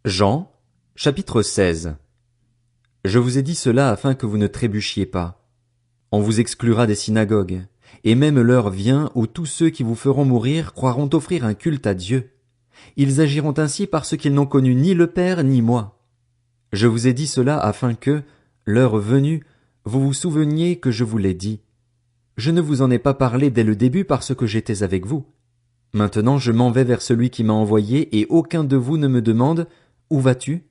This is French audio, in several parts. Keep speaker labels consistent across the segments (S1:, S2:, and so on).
S1: Jean, chapitre 16. Je vous ai dit cela afin que vous ne trébuchiez pas. On vous exclura des synagogues, et même l'heure vient où tous ceux qui vous feront mourir croiront offrir un culte à Dieu. Ils agiront ainsi parce qu'ils n'ont connu ni le Père ni moi. Je vous ai dit cela afin que, l'heure venue, vous vous souveniez que je vous l'ai dit. Je ne vous en ai pas parlé dès le début parce que j'étais avec vous. Maintenant je m'en vais vers celui qui m'a envoyé et aucun de vous ne me demande « Où vas-tu »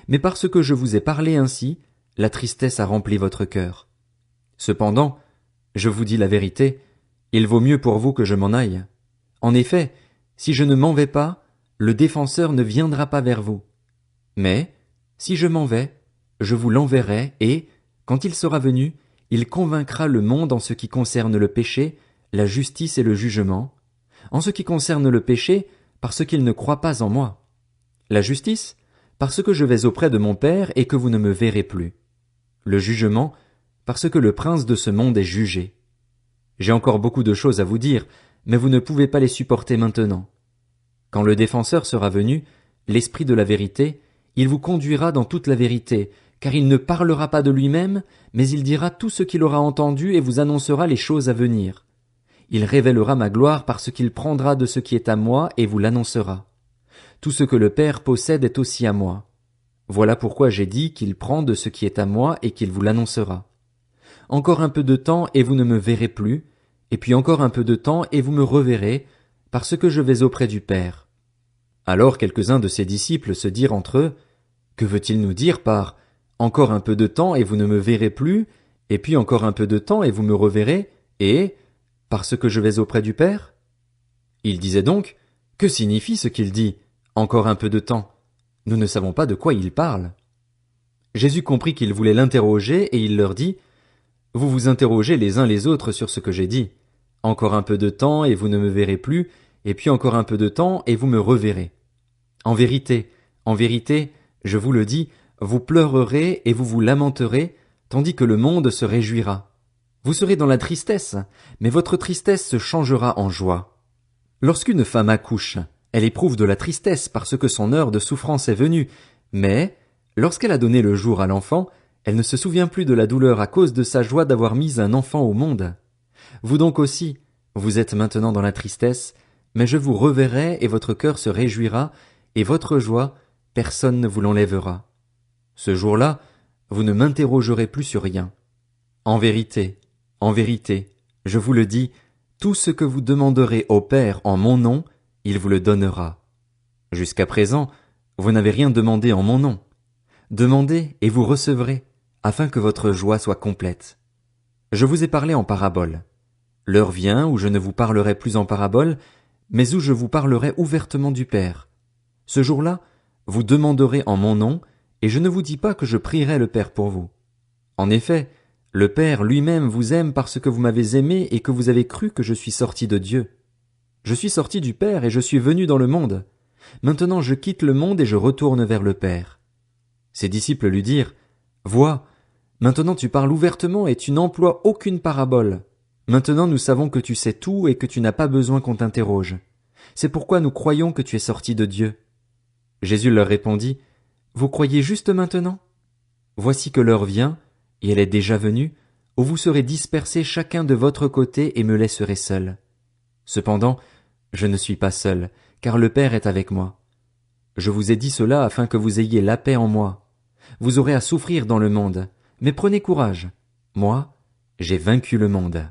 S1: Mais parce que je vous ai parlé ainsi, la tristesse a rempli votre cœur. Cependant, je vous dis la vérité, il vaut mieux pour vous que je m'en aille. En effet, si je ne m'en vais pas, le défenseur ne viendra pas vers vous. Mais, si je m'en vais, je vous l'enverrai et, quand il sera venu, il convaincra le monde en ce qui concerne le péché, la justice et le jugement. En ce qui concerne le péché, parce qu'il ne croit pas en moi. La justice, parce que je vais auprès de mon Père et que vous ne me verrez plus. Le jugement, parce que le prince de ce monde est jugé. J'ai encore beaucoup de choses à vous dire, mais vous ne pouvez pas les supporter maintenant. Quand le défenseur sera venu, l'Esprit de la vérité, il vous conduira dans toute la vérité, car il ne parlera pas de lui-même, mais il dira tout ce qu'il aura entendu et vous annoncera les choses à venir. Il révélera ma gloire parce qu'il prendra de ce qui est à moi et vous l'annoncera. Tout ce que le Père possède est aussi à moi. Voilà pourquoi j'ai dit qu'il prend de ce qui est à moi et qu'il vous l'annoncera. Encore un peu de temps et vous ne me verrez plus, et puis encore un peu de temps et vous me reverrez, parce que je vais auprès du Père. Alors quelques-uns de ses disciples se dirent entre eux, « Que veut-il nous dire par « Encore un peu de temps et vous ne me verrez plus, et puis encore un peu de temps et vous me reverrez, et « Parce que je vais auprès du Père » Il disait donc, « Que signifie ce qu'il dit ? Encore un peu de temps. Nous ne savons pas de quoi il parle. » Jésus comprit qu'ils voulaient l'interroger et il leur dit, « Vous vous interrogez les uns les autres sur ce que j'ai dit. Encore un peu de temps et vous ne me verrez plus, et puis encore un peu de temps et vous me reverrez. En vérité, je vous le dis, vous pleurerez et vous vous lamenterez, tandis que le monde se réjouira. Vous serez dans la tristesse, mais votre tristesse se changera en joie. Lorsqu'une femme accouche, elle éprouve de la tristesse parce que son heure de souffrance est venue, mais, lorsqu'elle a donné le jour à l'enfant, elle ne se souvient plus de la douleur à cause de sa joie d'avoir mis un enfant au monde. Vous donc aussi, vous êtes maintenant dans la tristesse, mais je vous reverrai et votre cœur se réjouira, et votre joie, personne ne vous l'enlèvera. Ce jour-là, vous ne m'interrogerez plus sur rien. En vérité, je vous le dis, tout ce que vous demanderez au Père en mon nom, il vous le donnera. Jusqu'à présent, vous n'avez rien demandé en mon nom. Demandez et vous recevrez, afin que votre joie soit complète. Je vous ai parlé en parabole. L'heure vient où je ne vous parlerai plus en parabole, mais où je vous parlerai ouvertement du Père. Ce jour-là, vous demanderez en mon nom, et je ne vous dis pas que je prierai le Père pour vous. En effet, le Père lui-même vous aime parce que vous m'avez aimé et que vous avez cru que je suis sorti de Dieu. Je suis sorti du Père et je suis venu dans le monde. Maintenant je quitte le monde et je retourne vers le Père. Ses disciples lui dirent, « Vois, maintenant tu parles ouvertement et tu n'emploies aucune parabole. Maintenant nous savons que tu sais tout et que tu n'as pas besoin qu'on t'interroge. C'est pourquoi nous croyons que tu es sorti de Dieu. » Jésus leur répondit, « Vous croyez juste maintenant ? Voici que l'heure vient, et elle est déjà venue, où vous serez dispersés chacun de votre côté et me laisserez seul. Cependant, je ne suis pas seul, car le Père est avec moi. Je vous ai dit cela afin que vous ayez la paix en moi. Vous aurez à souffrir dans le monde, mais prenez courage. Moi, j'ai vaincu le monde. »